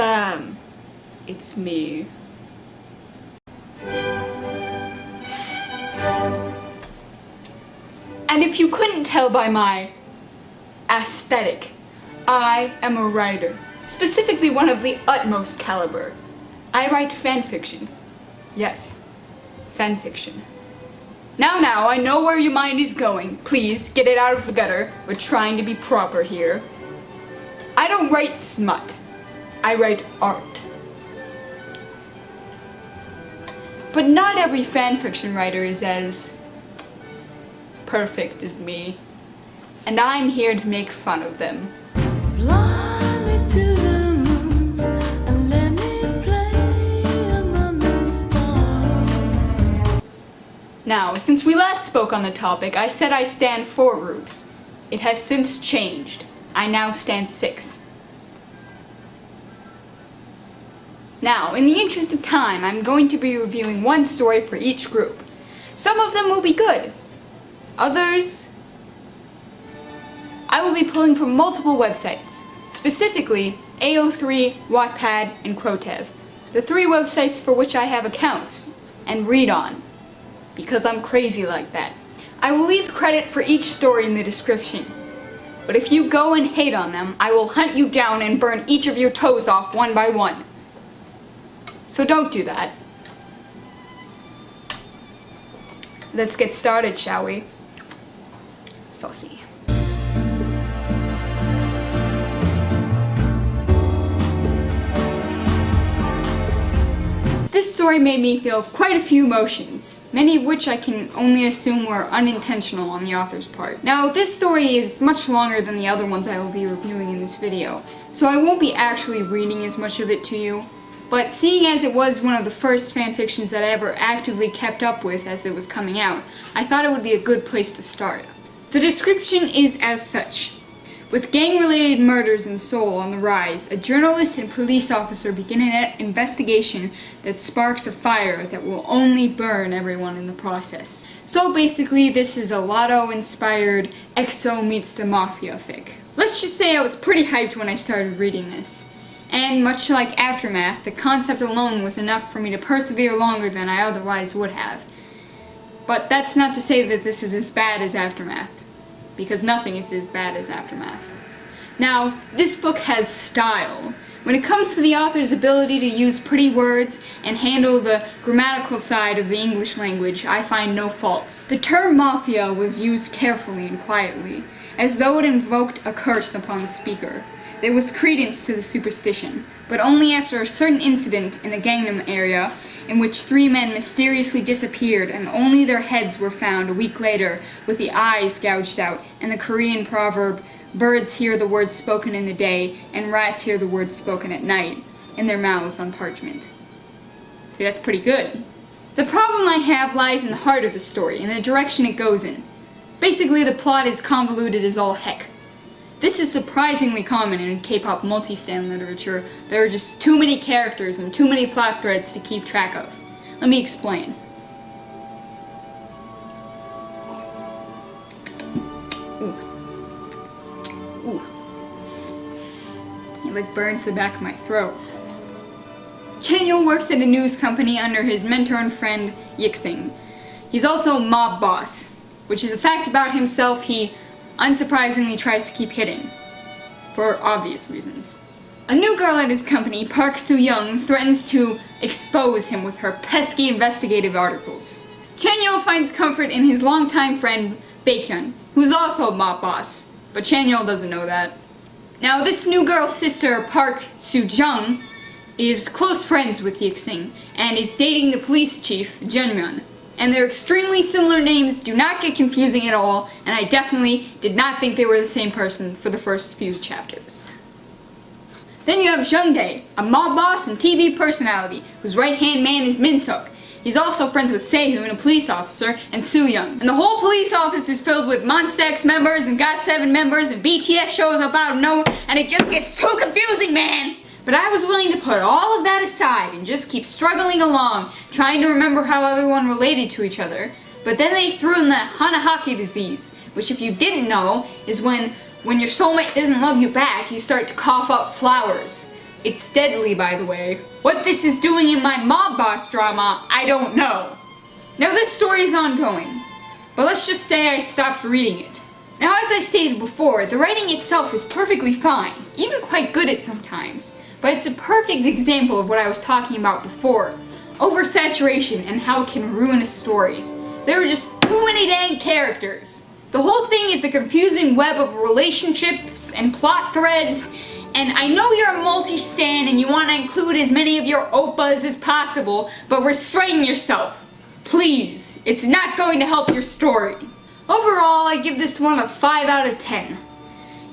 Bam! It's me. And if you couldn't tell by my aesthetic, I am a writer, specifically one of the utmost caliber. I write fanfiction. Yes, fanfiction. Now, I know where your mind is going. Please, get it out of the gutter. We're trying to be proper here. I don't write smut. I write art. But not every fanfiction writer is as perfect as me. And I'm here to make fun of them. Fly me to the moon and let me play among the stars. Now, since we last spoke on the topic, I said I stand 4 groups. It has since changed. I now stand 6. Now, in the interest of time, I'm going to be reviewing one story for each group. Some of them will be good. Others, I will be pulling from multiple websites, specifically AO3, Wattpad, and Quotev, the 3 websites for which I have accounts and read on, because I'm crazy like that. I will leave credit for each story in the description, but if you go and hate on them, I will hunt you down and burn each of your toes off one by one. So don't do that. Let's get started, shall we? Saucy. This story made me feel quite a few emotions, many of which I can only assume were unintentional on the author's part. Now, this story is much longer than the other ones I will be reviewing in this video, so I won't be actually reading as much of it to you. But seeing as it was one of the first fanfictions that I ever actively kept up with as it was coming out, I thought it would be a good place to start. The description is as such. With gang-related murders in Seoul on the rise, a journalist and police officer begin an investigation that sparks a fire that will only burn everyone in the process. So basically, this is a Lotto-inspired EXO meets the Mafia fic. Let's just say I was pretty hyped when I started reading this. And much like Aftermath, the concept alone was enough for me to persevere longer than I otherwise would have. But that's not to say that this is as bad as Aftermath, because nothing is as bad as Aftermath. Now, this book has style. When it comes to the author's ability to use pretty words and handle the grammatical side of the English language, I find no faults. The term mafia was used carefully and quietly, as though it invoked a curse upon the speaker. There was credence to the superstition, but only after a certain incident in the Gangnam area in which 3 men mysteriously disappeared and only their heads were found a week later with the eyes gouged out, and the Korean proverb, birds hear the words spoken in the day and rats hear the words spoken at night, in their mouths on parchment. See, that's pretty good. The problem I have lies in the heart of the story and the direction it goes in. Basically, the plot is convoluted as all heck. This is surprisingly common in K-pop multi-stan literature. There are just too many characters and too many plot threads to keep track of. Let me explain. Ooh. It like burns the back of my throat. Chanyeol works at a news company under his mentor and friend Yixing. He's also a mob boss, which is a fact about himself he unsurprisingly tries to keep hidden, for obvious reasons. A new girl at his company, Park Soo-young, threatens to expose him with her pesky investigative articles. Chanyeol finds comfort in his longtime friend, Baekhyun, who's also a mob boss, but Chanyeol doesn't know that. Now, this new girl's sister, Park Soo-jung, is close friends with Yixing, and is dating the police chief, Jeonmyeon. And their extremely similar names do not get confusing at all, and I definitely did not think they were the same person for the first few chapters. Then you have Jungdae, a mob boss and TV personality, whose right-hand man is Min-suk. He's also friends with Sehun, a police officer, and Soo-young. And the whole police office is filled with Monsta X members and GOT7 members, and BTS shows up out of nowhere, and it just gets too confusing, man! But I was willing to put all of that aside and just keep struggling along, trying to remember how everyone related to each other. But then they threw in the Hanahaki disease, which if you didn't know, is when your soulmate doesn't love you back, you start to cough up flowers. It's deadly, by the way. What this is doing in my mob boss drama, I don't know. Now this story is ongoing, but let's just say I stopped reading it. Now as I stated before, the writing itself is perfectly fine, even quite good at sometimes, but it's a perfect example of what I was talking about before. Oversaturation and how it can ruin a story. There are just too many dang characters. The whole thing is a confusing web of relationships and plot threads, and I know you're a multi-stan and you want to include as many of your oppas as possible, but restrain yourself. Please, it's not going to help your story. Overall, I give this one a 5 out of 10.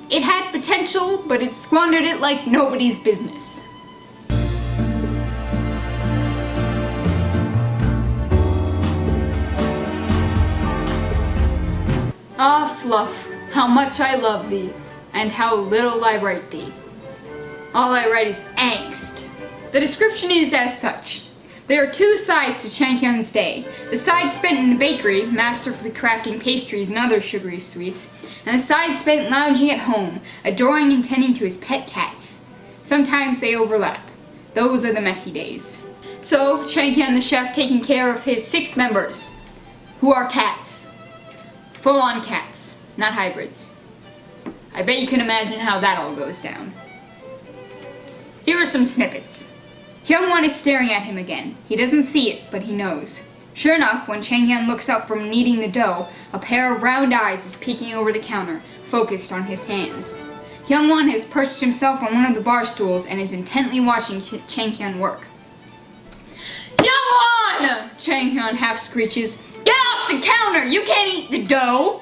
It had potential, but it squandered it like nobody's business. Ah, Fluff, how much I love thee, and how little I write thee. All I write is angst. The description is as such. There are two sides to Changhyun's day. The side spent in the bakery, masterfully crafting pastries and other sugary sweets, and the side spent lounging at home, adoring and tending to his pet cats. Sometimes they overlap. Those are the messy days. So, Changhyun the chef taking care of his 6 members, who are cats. Full-on cats, not hybrids. I bet you can imagine how that all goes down. Here are some snippets. Hyungwon is staring at him again. He doesn't see it, but he knows. Sure enough, when Changhyun looks up from kneading the dough, a pair of round eyes is peeking over the counter, focused on his hands. Hyungwon has perched himself on one of the bar stools and is intently watching Changhyun work. Hyungwon! Changhyun half screeches. Get off the counter! You can't eat the dough!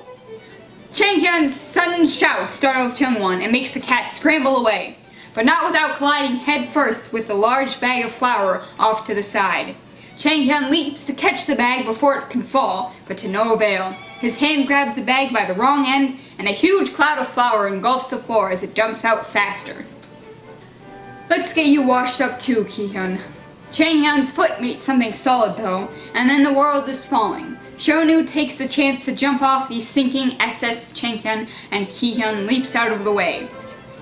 Changhyun's sudden shout startles Hyungwon and makes the cat scramble away, but not without colliding head first with the large bag of flour off to the side. Changhyun leaps to catch the bag before it can fall, but to no avail. His hand grabs the bag by the wrong end, and a huge cloud of flour engulfs the floor as it jumps out faster. Let's get you washed up too, Kihyun. Changhyun's foot meets something solid though, and then the world is falling. Shonu takes the chance to jump off the sinking SS Changhyun, and Kihyun leaps out of the way.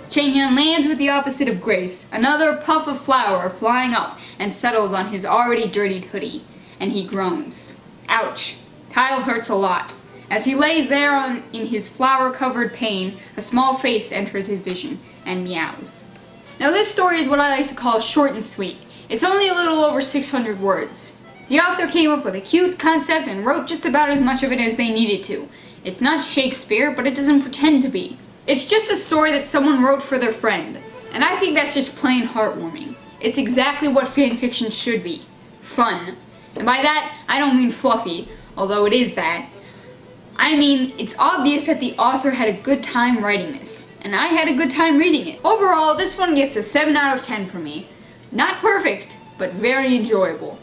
Changhyun lands with the opposite of grace, another puff of flour flying up and settles on his already dirtied hoodie, and he groans. Ouch. Tile hurts a lot. As he lays there in his flour-covered pain, a small face enters his vision and meows. Now this story is what I like to call short and sweet. It's only a little over 600 words. The author came up with a cute concept and wrote just about as much of it as they needed to. It's not Shakespeare, but it doesn't pretend to be. It's just a story that someone wrote for their friend, and I think that's just plain heartwarming. It's exactly what fanfiction should be. Fun. And by that, I don't mean fluffy, although it is that. I mean, it's obvious that the author had a good time writing this, and I had a good time reading it. Overall, this one gets a 7 out of 10 from me. Not perfect, but very enjoyable.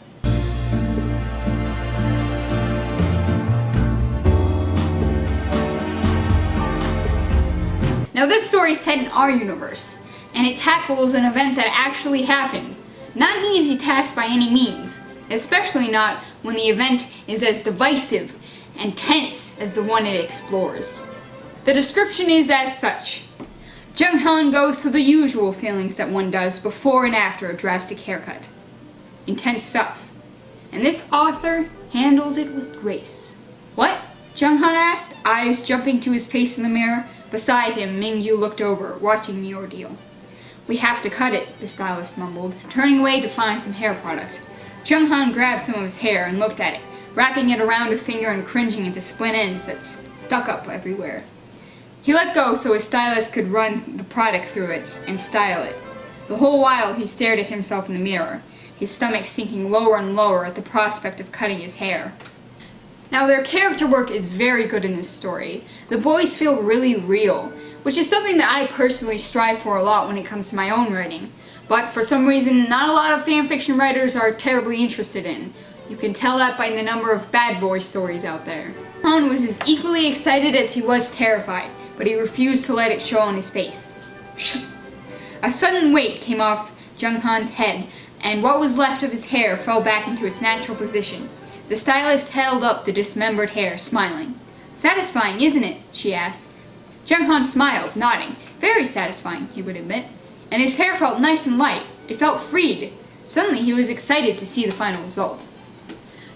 Now this story is set in our universe, and it tackles an event that actually happened. Not an easy task by any means, especially not when the event is as divisive and tense as the one it explores. The description is as such. Junghan goes through the usual feelings that one does before and after a drastic haircut. Intense stuff. And this author handles it with grace. What? Junghan asked, eyes jumping to his face in the mirror. Beside him, Mingyu looked over, watching the ordeal. We have to cut it, the stylist mumbled, turning away to find some hair product. Junghan grabbed some of his hair and looked at it, wrapping it around a finger and cringing at the split ends that stuck up everywhere. He let go so his stylist could run the product through it and style it. The whole while he stared at himself in the mirror, his stomach sinking lower and lower at the prospect of cutting his hair. Now their character work is very good in this story. The boys feel really real, which is something that I personally strive for a lot when it comes to my own writing. But for some reason, not a lot of fanfiction writers are terribly interested in. You can tell that by the number of bad boy stories out there. Han was as equally excited as he was terrified, but he refused to let it show on his face. Shh! A sudden weight came off Junghan's head, and what was left of his hair fell back into its natural position. The stylist held up the dismembered hair, smiling. Satisfying, isn't it? She asked. Junghan smiled, nodding. Very satisfying, he would admit. and his hair felt nice and light. It felt freed. Suddenly he was excited to see the final result.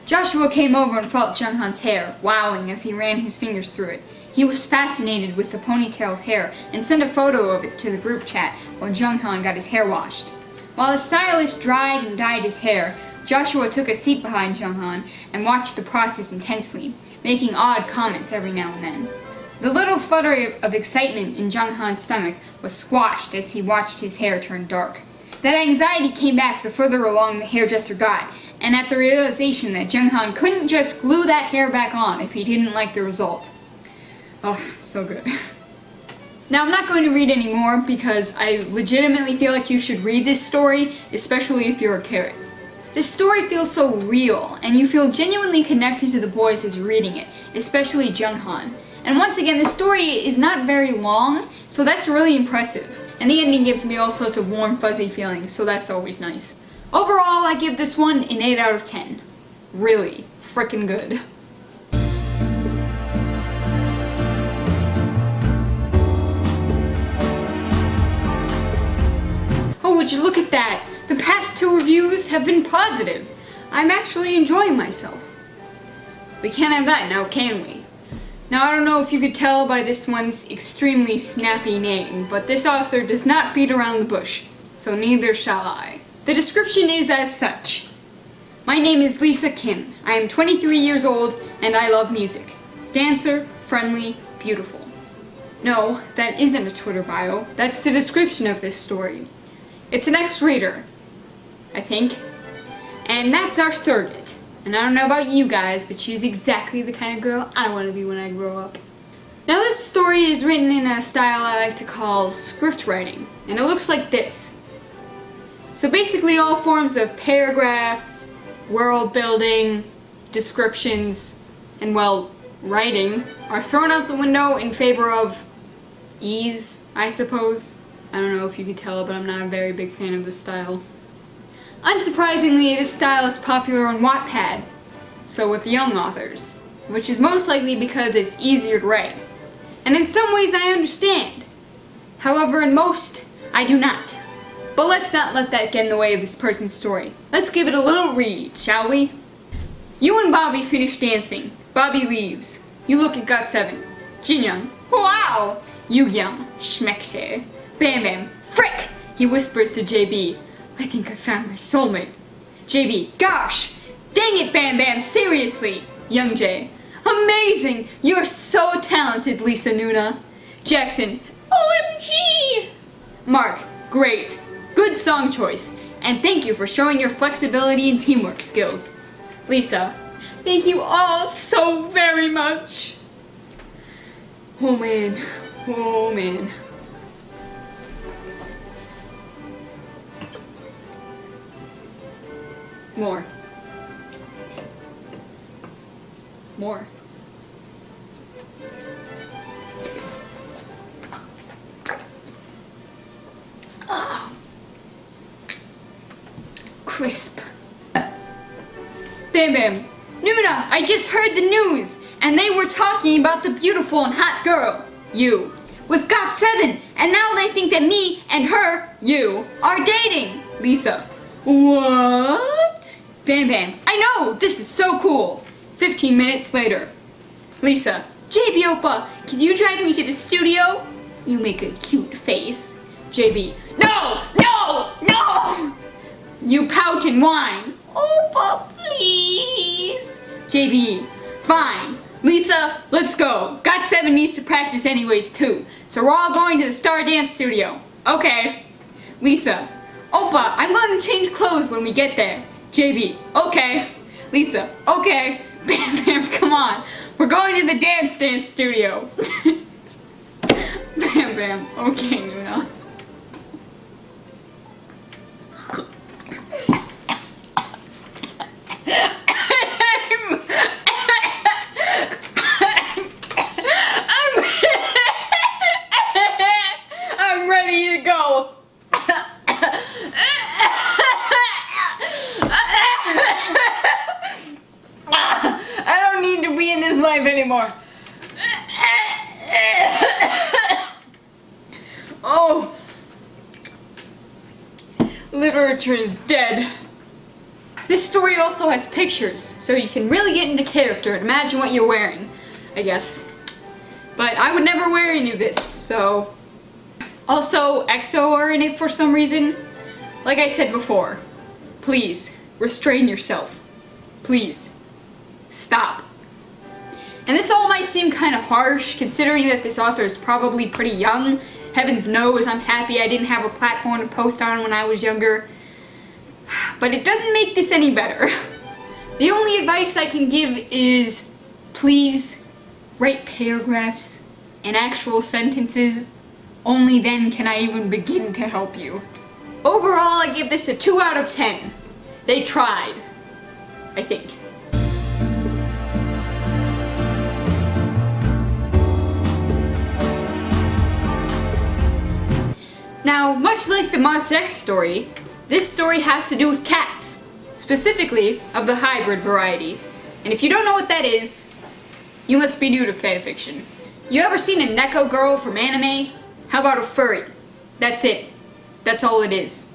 Joshua came over and felt Junghan's hair, wowing as he ran his fingers through it. He was fascinated with the ponytail of hair and sent a photo of it to the group chat while Junghan got his hair washed. While the stylist dried and dyed his hair, Joshua took a seat behind Junghan and watched the process intensely, making odd comments every now and then. The little flutter of excitement in Junghan's stomach was squashed as he watched his hair turn dark. That anxiety came back the further along the hairdresser got, and at the realization that Junghan couldn't just glue that hair back on if he didn't like the result. Oh, so good. Now, I'm not going to read any more because I legitimately feel like you should read this story, especially if you're a carrot. This story feels so real, and you feel genuinely connected to the boys as you're reading it, especially Junghan. And once again, the story is not very long, so that's really impressive. And the ending gives me all sorts of warm, fuzzy feelings, so that's always nice. Overall, I give this one an 8 out of 10. Really frickin' good. Oh, would you look at that? The past 2 reviews have been positive. I'm actually enjoying myself. We can't have that now, can we? Now, I don't know if you could tell by this one's extremely snappy name, but this author does not beat around the bush, so neither shall I. The description is as such. My name is Lisa Kim. I am 23 years old, and I love music. Dancer, friendly, beautiful. No, that isn't a Twitter bio. That's the description of this story. It's an X-rater, I think. And that's our surrogate. And I don't know about you guys, but she's exactly the kind of girl I want to be when I grow up. Now, this story is written in a style I like to call script writing, and it looks like this. So basically all forms of paragraphs, world building, descriptions, and well, writing are thrown out the window in favor of ease, I suppose. I don't know if you could tell, but I'm not a very big fan of this style. Unsurprisingly, this style is popular on Wattpad, so with young authors, which is most likely because it's easier to write. And in some ways I understand. However, in most, I do not. But let's not let that get in the way of this person's story. Let's give it a little read, shall we? You and Bobby finish dancing. Bobby leaves. You look at GOT7. Jinyoung, wow! Yugyung, schmeckse. Bam Bam, frick! He whispers to JB. I think I found my soulmate. JB, gosh! Dang it, Bam Bam, seriously! Young J, amazing! You're so talented, Lisa Nuna. Jackson, OMG! Mark, great. Good song choice. And thank you for showing your flexibility and teamwork skills. Lisa, thank you all so very much. Oh man, oh man. More. More. Oh. Crisp. Bam Bam. Nuna, I just heard the news, and they were talking about the beautiful and hot girl, you, with GOT7, and now they think that me and her, you, are dating. Lisa. What? Bam Bam, I know! This is so cool! 15 minutes later. Lisa, JB Oppa, can you drive me to the studio? You make a cute face. JB, no! No! No! You pout and whine. Oppa, please! JB, fine. Lisa, let's go. GOT7 needs to practice anyways too, so we're all going to the Star Dance Studio. Okay. Lisa, Oppa, I'm going to change clothes when we get there. JB, okay. Lisa, okay. Bam Bam, come on. We're going to the dance studio. Bam Bam, okay, Nuna. I'm ready to go. I don't need to be in this life anymore. Oh. Literature is dead. This story also has pictures, so you can really get into character and imagine what you're wearing, I guess. But I would never wear any of this, so... Also, EXO are in it for some reason. Like I said before, please, restrain yourself. Please, stop. And this all might seem kind of harsh, considering that this author is probably pretty young. Heavens knows I'm happy I didn't have a platform to post on when I was younger. But it doesn't make this any better. The only advice I can give is, please, write paragraphs and actual sentences. Only then can I even begin to help you. Overall, I give this a 2 out of 10. They tried, I think. Now, much like the Monster X story, this story has to do with cats, specifically of the hybrid variety. And if you don't know what that is, you must be new to fanfiction. You ever seen a Neko girl from anime? How about a furry? That's it. That's all it is.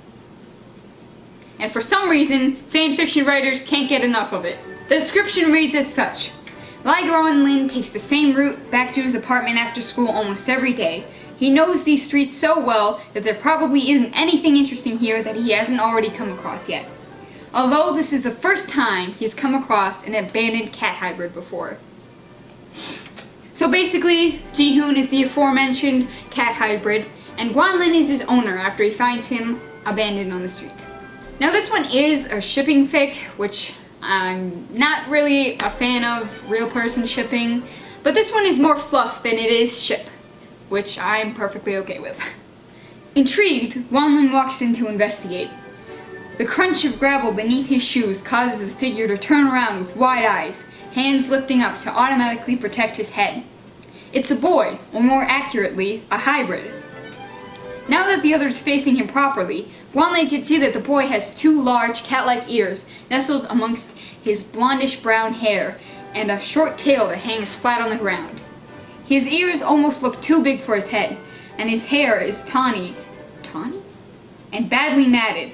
And for some reason, fanfiction writers can't get enough of it. The description reads as such. Lin takes the same route back to his apartment after school almost every day. He knows these streets so well that there probably isn't anything interesting here that he hasn't already come across yet. Although this is the first time he's come across an abandoned cat hybrid before. So basically, Ji-hoon is the aforementioned cat hybrid, and Gwanlin is his owner after he finds him abandoned on the street. Now this one is a shipping fic, which I'm not really a fan of real person shipping, but this one is more fluff than it is ship, which I'm perfectly okay with. Intrigued, Gwanlin walks in to investigate. The crunch of gravel beneath his shoes causes the figure to turn around with wide eyes, hands lifting up to automatically protect his head. It's a boy, or more accurately, a hybrid. Now that the other is facing him properly, Gwanlin can see that the boy has 2 large cat-like ears nestled amongst his blondish brown hair and a short tail that hangs flat on the ground. His ears almost look too big for his head, and his hair is tawny, and badly matted.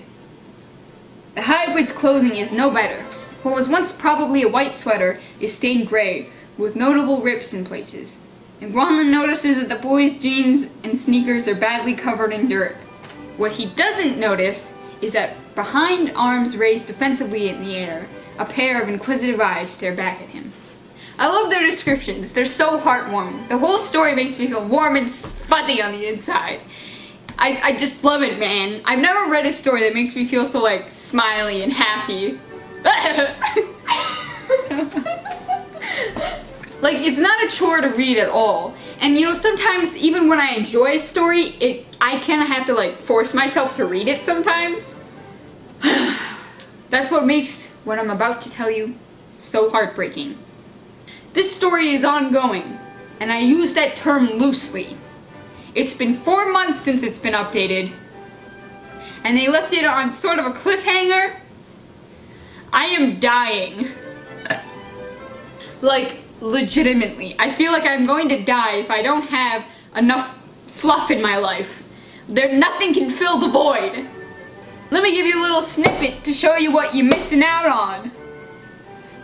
The hybrid's clothing is no better. What was once probably a white sweater is stained gray, with notable rips in places. And Gwanlin notices that the boy's jeans and sneakers are badly covered in dirt. What he doesn't notice is that behind arms raised defensively in the air, a pair of inquisitive eyes stare back at him. I love their descriptions. They're so heartwarming. The whole story makes me feel warm and fuzzy on the inside. I just love it, man. I've never read a story that makes me feel so, like, smiley and happy. Like, it's not a chore to read at all. And, you know, sometimes, even when I enjoy a story, I kind of have to, like, force myself to read it sometimes. That's what makes what I'm about to tell you so heartbreaking. This story is ongoing, and I use that term loosely. It's been 4 months since it's been updated, and they left it on sort of a cliffhanger. I am dying. Like, legitimately. I feel like I'm going to die if I don't have enough fluff in my life. Nothing can fill the void. Let me give you a little snippet to show you what you're missing out on.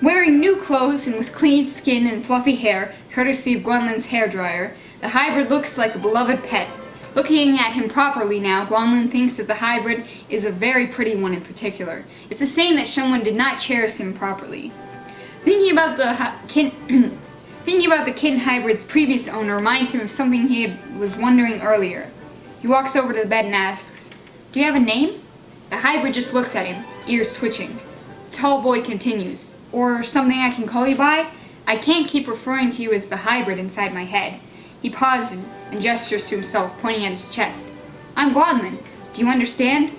Wearing new clothes and with clean skin and fluffy hair, courtesy of Gwanlin's hairdryer, the hybrid looks like a beloved pet. Looking at him properly now, Gwanlin thinks that the hybrid is a very pretty one in particular. It's a shame that someone did not cherish him properly. Thinking about the kitten hybrid's previous owner reminds him of something he was wondering earlier. He walks over to the bed and asks, "Do you have a name?" The hybrid just looks at him, ears twitching. The tall boy continues, "Or something I can call you by? I can't keep referring to you as the hybrid inside my head." He pauses and gestures to himself, pointing at his chest. "I'm Gwanlin. Do you understand?"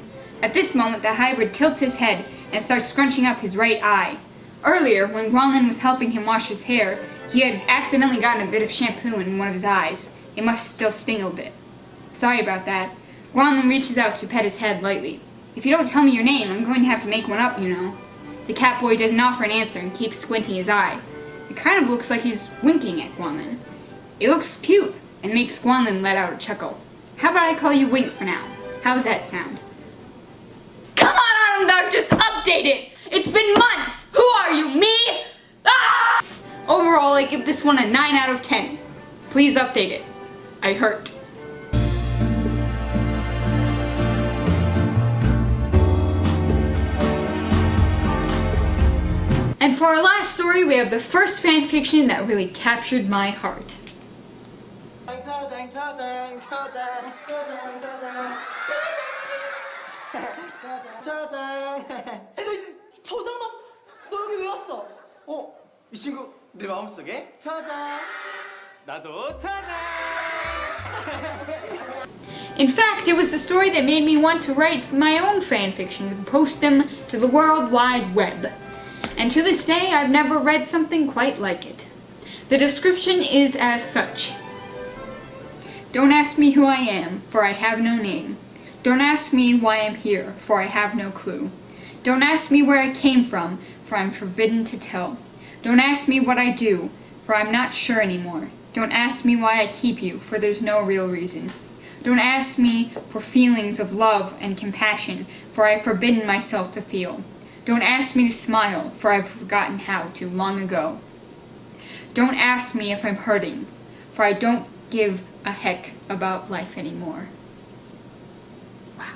At this moment, the hybrid tilts his head and starts scrunching up his right eye. Earlier, when Gwanlin was helping him wash his hair, he had accidentally gotten a bit of shampoo in one of his eyes. It must still sting a bit. "Sorry about that." Gwanlin reaches out to pet his head lightly. "If you don't tell me your name, I'm going to have to make one up, you know." The cat boy doesn't offer an answer and keeps squinting his eye. It kind of looks like he's winking at Gwanlin. It looks cute and makes Gwanlin let out a chuckle. "How about I call you Wink for now? How's that sound?" about just update it? It's been months! Who are you, me? Ah! Overall, I give this one a 9 out of 10. Please update it. I hurt. And for our last story, we have the first fanfiction that really captured my heart. 저장남, 너 여기 왜 왔어? 이 친구 내 마음속에 저장. 나도 저장. In fact, it was the story that made me want to write my own fanfictions and post them to the World Wide Web. And to this day, I've never read something quite like it. The description is as such. Don't ask me who I am, for I have no name. Don't ask me why I'm here, for I have no clue. Don't ask me where I came from, for I'm forbidden to tell. Don't ask me what I do, for I'm not sure anymore. Don't ask me why I keep you, for there's no real reason. Don't ask me for feelings of love and compassion, for I've forbidden myself to feel. Don't ask me to smile, for I've forgotten how to long ago. Don't ask me if I'm hurting, for I don't give a heck about life anymore. Wow.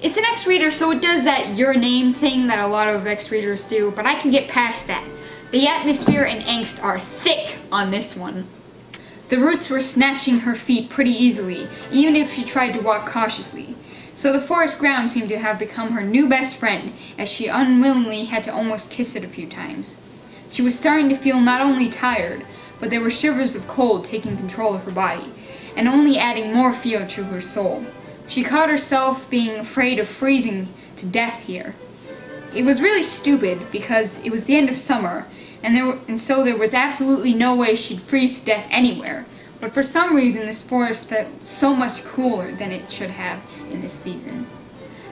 It's an X-reader, so it does that your name thing that a lot of X-readers do, but I can get past that. The atmosphere and angst are thick on this one. The roots were snatching her feet pretty easily, even if she tried to walk cautiously. So the forest ground seemed to have become her new best friend, as she unwillingly had to almost kiss it a few times. She was starting to feel not only tired, but there were shivers of cold taking control of her body, and only adding more fear to her soul. She caught herself being afraid of freezing to death here. It was really stupid, because it was the end of summer, and so there was absolutely no way she'd freeze to death anywhere. But for some reason, this forest felt so much cooler than it should have in this season.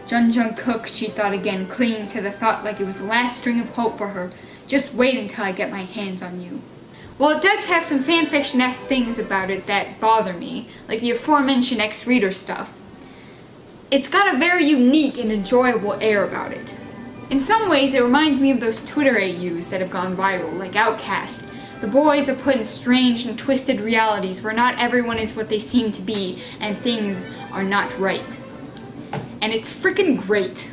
Jungkook, she thought again, clinging to the thought like it was the last string of hope for her. Just wait until I get my hands on you. While it does have some fanfiction-esque things about it that bother me, like the aforementioned X-reader stuff, it's got a very unique and enjoyable air about it. In some ways, it reminds me of those Twitter AUs that have gone viral, like Outcast. The boys are put in strange and twisted realities where not everyone is what they seem to be, and things are not right. And it's freaking great.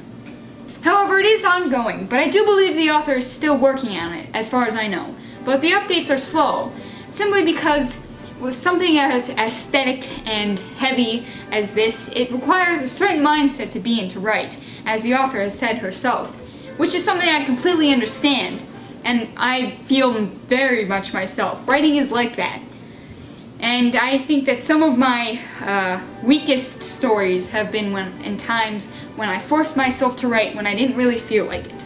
However, it is ongoing, but I do believe the author is still working on it, as far as I know. But the updates are slow, simply because with something as aesthetic and heavy as this, it requires a certain mindset to be in to write, as the author has said herself, which is something I completely understand. And I feel very much myself. Writing is like that. And I think that some of my weakest stories have been in times when I forced myself to write when I didn't really feel like it.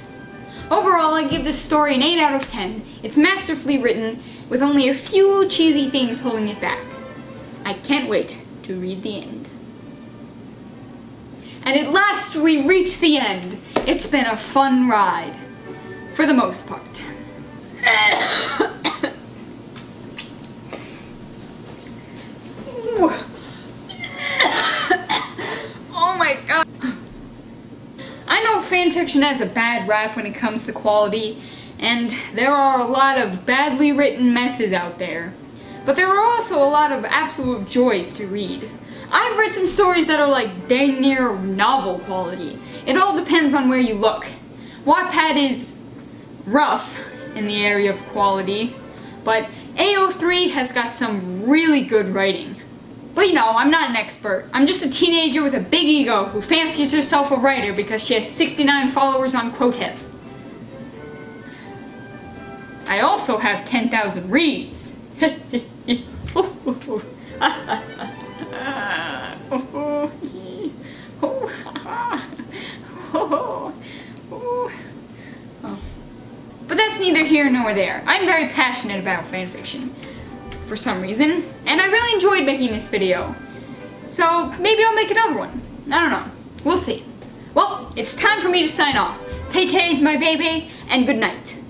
Overall, I give this story an 8 out of 10. It's masterfully written, with only a few cheesy things holding it back. I can't wait to read the end. And at last we reach the end. It's been a fun ride. For the most part. Oh my god. I know fanfiction has a bad rap when it comes to quality, and there are a lot of badly written messes out there. But there are also a lot of absolute joys to read. I've read some stories that are like dang near novel quality. It all depends on where you look. Wattpad is rough in the area of quality, but AO3 has got some really good writing. But you know, I'm not an expert. I'm just a teenager with a big ego who fancies herself a writer because she has 69 followers on Quotep. I also have 10,000 reads. But that's neither here nor there. I'm very passionate about fanfiction, for some reason, and I really enjoyed making this video. So maybe I'll make another one. I don't know. We'll see. Well, it's time for me to sign off. Tay-Tay's my baby, and good night.